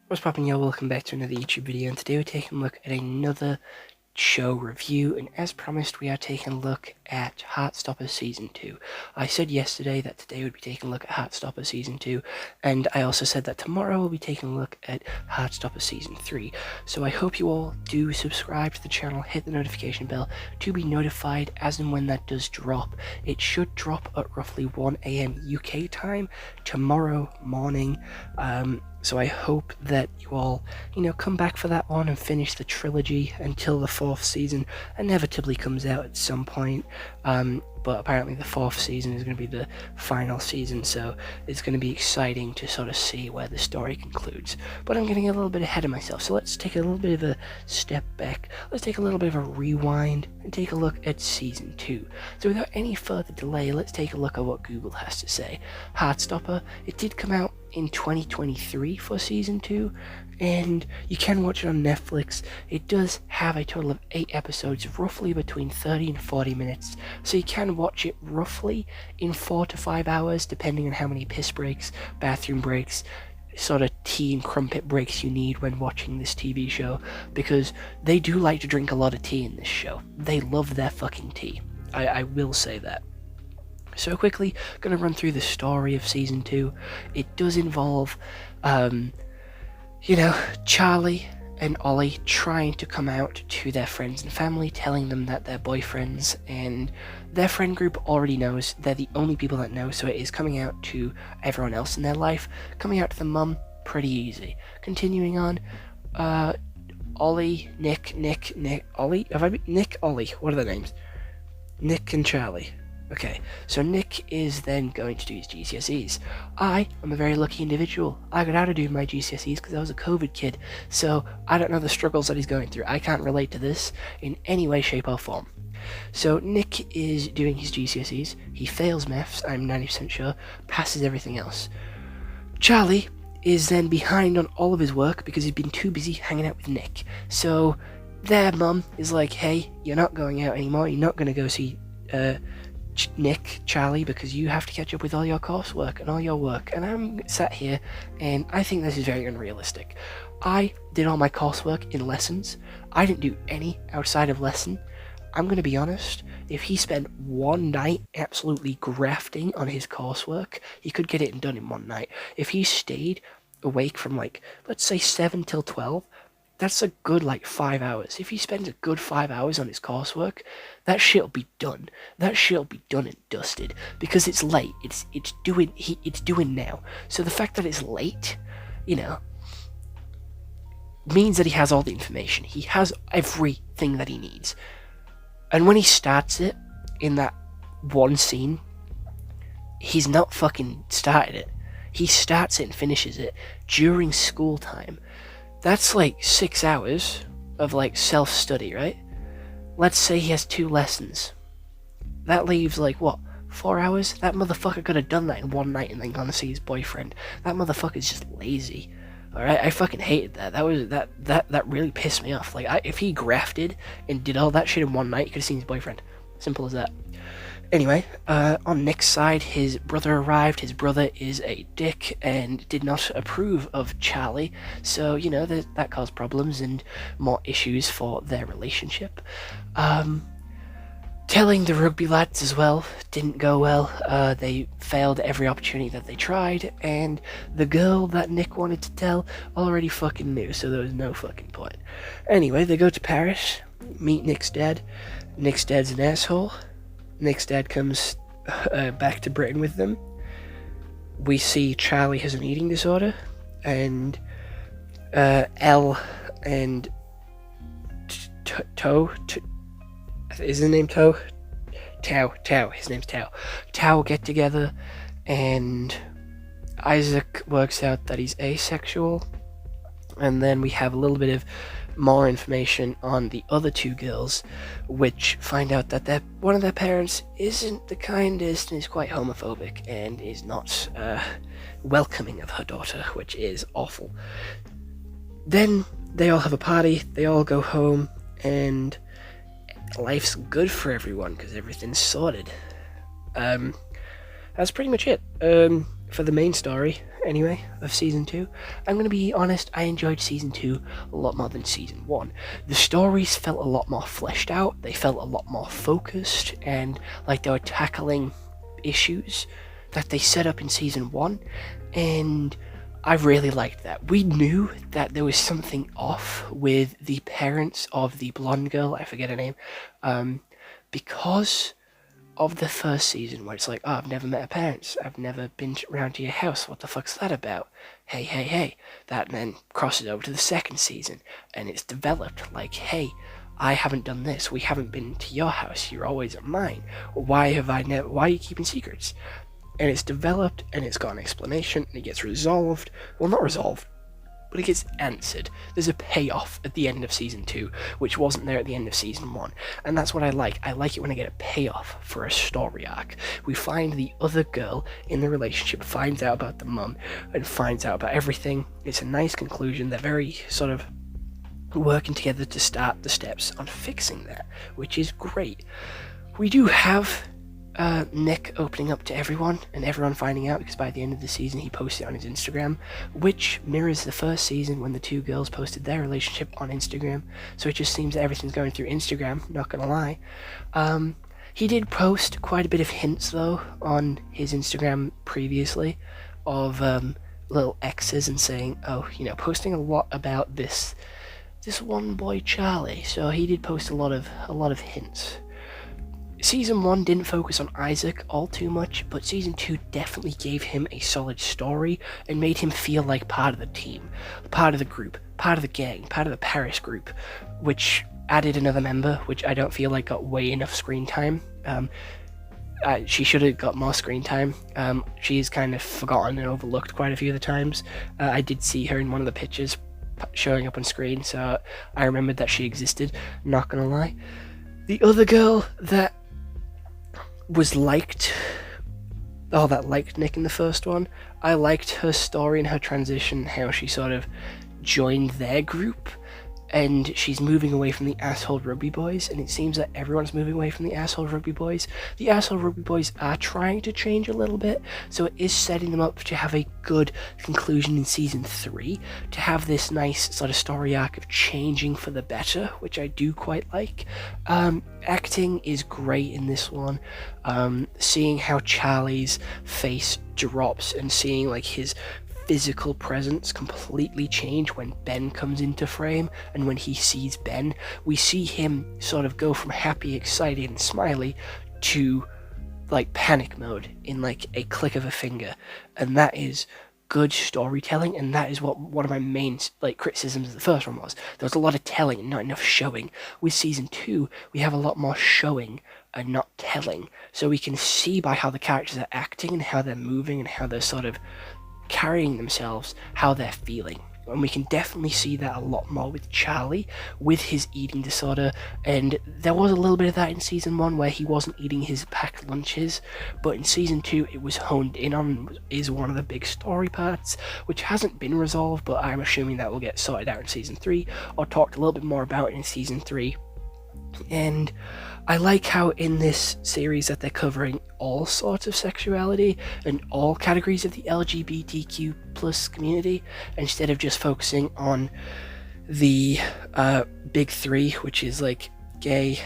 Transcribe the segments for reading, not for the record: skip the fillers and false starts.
What's poppin', y'all? Welcome back to another YouTube video, and today we're taking a look at another show review, and as promised we are taking a look at Heartstopper Season 2. I said yesterday that today we'd be taking a look at Heartstopper Season 2, and I also said that tomorrow we'll be taking a look at Heartstopper Season 3. So I hope you all do subscribe to the channel, hit the notification bell to be notified as and when that does drop. It should drop at roughly 1 AM UK time tomorrow morning. So I hope that you all, come back for that one and finish the trilogy until the 4th season inevitably comes out at some point. But apparently the 4th season is going to be the final season, so it's going to be exciting to sort of see where the story concludes. But I'm getting a little bit ahead of myself, so let's take a little bit of a step back. Let's take a little bit of a rewind and take a look at Season 2. So without any further delay, let's take a look at what Google has to say. Heartstopper, it did come out in 2023 for Season 2, and you can watch it on Netflix. It does have a total of 8 episodes, roughly between 30 and 40 minutes, so you can watch it roughly in 4 to 5 hours, depending on how many piss breaks, bathroom breaks, sort of tea and crumpet breaks you need when watching this TV show, because they do like to drink a lot of tea in this show. They love their fucking tea. I will say that. So quickly, going to run through the story of Season 2. It does involve, Charlie and Ollie trying to come out to their friends and family, telling them that they're boyfriends, and their friend group already knows. They're the only people that know, so it is coming out to everyone else in their life. Coming out to the mum, pretty easy. Continuing on, Ollie, Ollie, what are their names? Nick and Charlie. Okay, so Nick is then going to do his GCSEs. I am a very lucky individual. I got out of doing my GCSEs because I was a COVID kid, so I don't know the struggles that he's going through. I can't relate to this in any way, shape, or form. So Nick is doing his GCSEs. He fails maths, I'm 90% sure, passes everything else. Charlie is then behind on all of his work because he's been too busy hanging out with Nick. So their mum is like, hey, you're not going out anymore, you're not going to go see Charlie, because you have to catch up with all your coursework and all your work. And I'm sat here and I think this is very unrealistic. I did all my coursework in lessons. I didn't do any outside of lesson. I'm going to be honest, if he spent one night absolutely grafting on his coursework, he could get it done in one night. If he stayed awake from, let's say 7 till 12, that's a good 5 hours. If he spends a good 5 hours on his coursework, that shit'll be done. That shit'll be done and dusted, because it's late. It's doing now. So the fact that it's late, means that he has all the information. He has everything that he needs. And when he starts it in that one scene, he's not fucking started it. He starts it and finishes it during school time. That's 6 hours of self-study, right? Let's say he has 2 lessons. That leaves 4 hours? That motherfucker could have done that in one night and then gone to see his boyfriend. That motherfucker's just lazy. Alright, I fucking hated that. That really pissed me off. If he grafted and did all that shit in one night, he could have seen his boyfriend. Simple as that. Anyway, on Nick's side, his brother arrived. His brother is a dick and did not approve of Charlie, so, that caused problems and more issues for their relationship. Telling the rugby lads as well didn't go well. They failed every opportunity that they tried, and the girl that Nick wanted to tell already fucking knew, so there was no fucking point. Anyway, they go to Paris, meet Nick's dad. Nick's dad's an asshole. Nick's dad comes back to Britain with them. We see Charlie has an eating disorder, and Elle and is his name Tao? His name's Tao. Tao get together, and Isaac works out that he's asexual, and then we have a little bit of more information on the other 2 girls, which find out that one of their parents isn't the kindest and is quite homophobic and is not welcoming of her daughter, which is awful. Then they all have a party, they all go home, and life's good for everyone because everything's sorted. That's pretty much it for the main story. anyway, of Season 2. I'm going to be honest, I enjoyed Season 2 a lot more than Season 1. The stories felt a lot more fleshed out, they felt a lot more focused, and like they were tackling issues that they set up in Season 1, and I really liked that. We knew that there was something off with the parents of the blonde girl, I forget her name, because of the first season, where it's like, oh, I've never met her parents, I've never been around to your house, what the fuck's that about? Hey, hey, hey. That then crosses over to the second season, and it's developed like, hey, I haven't done this, we haven't been to your house, you're always at mine. Why are you keeping secrets? And it's developed, and it's got an explanation, and it gets resolved. Well, not resolved, but it gets answered. There's a payoff at the end of Season 2, which wasn't there at the end of Season 1. And that's what I like. I like it when I get a payoff for a story arc. We find the other girl in the relationship, finds out about the mum, and finds out about everything. It's a nice conclusion. They're very sort of working together to start the steps on fixing that, which is great. We do have Nick opening up to everyone, and everyone finding out, because by the end of the season he posted on his Instagram, which mirrors the first season when the two girls posted their relationship on Instagram. So it just seems that everything's going through Instagram, not gonna lie. He did post quite a bit of hints though on his Instagram previously of little X's and saying, oh, you know, posting a lot about this one boy Charlie. So he did post a lot of hints. Season 1 didn't focus on Isaac all too much, but Season 2 definitely gave him a solid story and made him feel like part of the team, part of the group, part of the gang, part of the Paris group, which added another member, which I don't feel like got way enough screen time. She should have got more screen time. She's kind of forgotten and overlooked quite a few of the times. I did see her in one of the pictures showing up on screen, so I remembered that she existed, not gonna lie. The other girl that was liked Nick in the first one, I liked her story and her transition, how she sort of joined their group, and she's moving away from the asshole rugby boys, and it seems that everyone's moving away from the asshole rugby boys. The asshole rugby boys are trying to change a little bit, so it is setting them up to have a good conclusion in Season 3, to have this nice sort of story arc of changing for the better, which I do quite like. Acting is great in this one. Seeing how Charlie's face drops and seeing like his physical presence completely change when Ben comes into frame, and when he sees Ben, we see him sort of go from happy, excited, and smiley to like panic mode in like a click of a finger, and that is good storytelling, and that is what one of my main like criticisms of the first one was. There was a lot of telling and not enough showing. With Season 2, we have a lot more showing and not telling, so we can see by how the characters are acting and how they're moving and how they're sort of carrying themselves, how they're feeling. And we can definitely see that a lot more with Charlie, with his eating disorder, and there was a little bit of that in Season 1 where he wasn't eating his packed lunches, but in Season 2 it was honed in on, is one of the big story parts, which hasn't been resolved, but I'm assuming that will get sorted out in Season 3, or talked a little bit more about in Season 3. And I like how in this series that they're covering all sorts of sexuality and all categories of the LGBTQ plus community, instead of just focusing on the big three, which is like gay,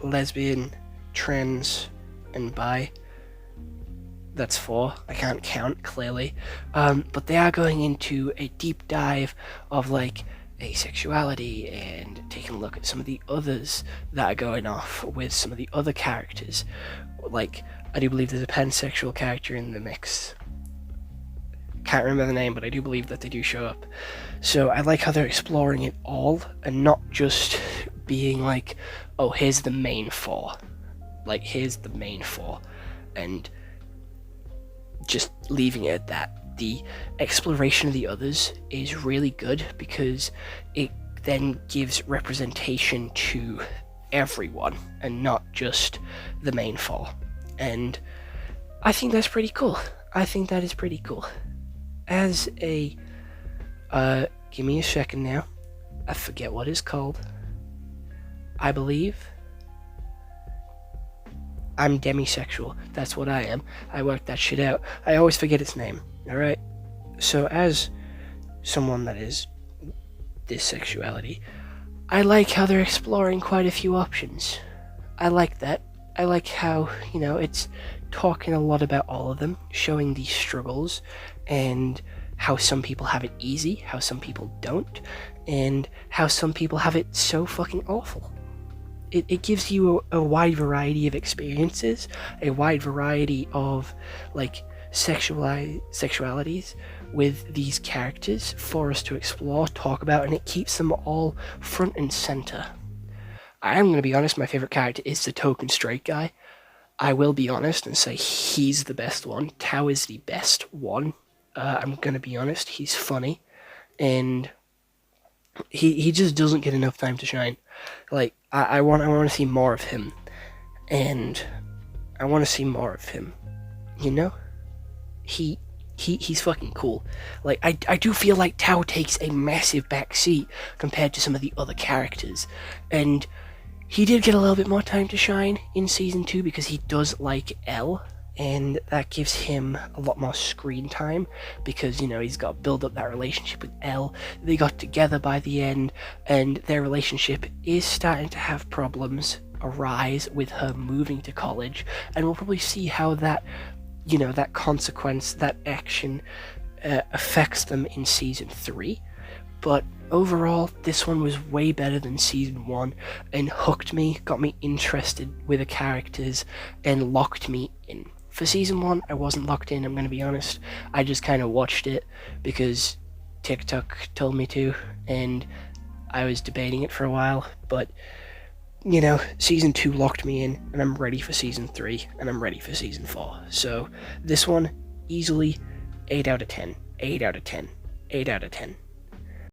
lesbian, trans, and bi. That's 4. I can't count, clearly. But they are going into a deep dive of like asexuality and taking a look at some of the others that are going off with some of the other characters. Like, I do believe there's a pansexual character in the mix. Can't remember the name, but I do believe that they do show up. So I like how they're exploring it all and not just being like, oh, here's the main 4. Like, here's the main 4. And just leaving it at that. The exploration of the others is really good because it then gives representation to everyone and not just the main 4. And I think that's pretty cool. I think that is pretty cool. As a give me a second now. I forget what it's called. I believe I'm demisexual. That's what I am. I worked that shit out. I always forget its name. Alright? So as someone that is this sexuality, I like how they're exploring quite a few options. I like that. I like how, it's talking a lot about all of them, showing these struggles, and how some people have it easy, how some people don't, and how some people have it so fucking awful. It gives you a wide variety of experiences, a wide variety of, like, sexualities with these characters for us to explore, talk about, and it keeps them all front and center. I'm going to be honest, my favorite character is the token straight guy. I will be honest and say he's the best one. Tao is the best one. I'm going to be honest, he's funny, and he just doesn't get enough time to shine. Like, I want to see more of him, and I want to see more of him. You know, he's fucking cool. Like, I do feel like Tao takes a massive backseat compared to some of the other characters, and he did get a little bit more time to shine in season 2 because he does like Elle, and that gives him a lot more screen time because, he's got to build up that relationship with Elle. They got together by the end, and their relationship is starting to have problems arise with her moving to college, and we'll probably see how that, that consequence, that action affects them in season 3. But overall, this one was way better than season 1 and hooked me, got me interested with the characters, and locked me in. For season 1, I wasn't locked in, I'm going to be honest. I just kind of watched it because TikTok told me to, and I was debating it for a while. But, season 2 locked me in, and I'm ready for season 3, and I'm ready for season 4. So, this one, easily 8 out of 10, 8 out of 10, 8 out of 10.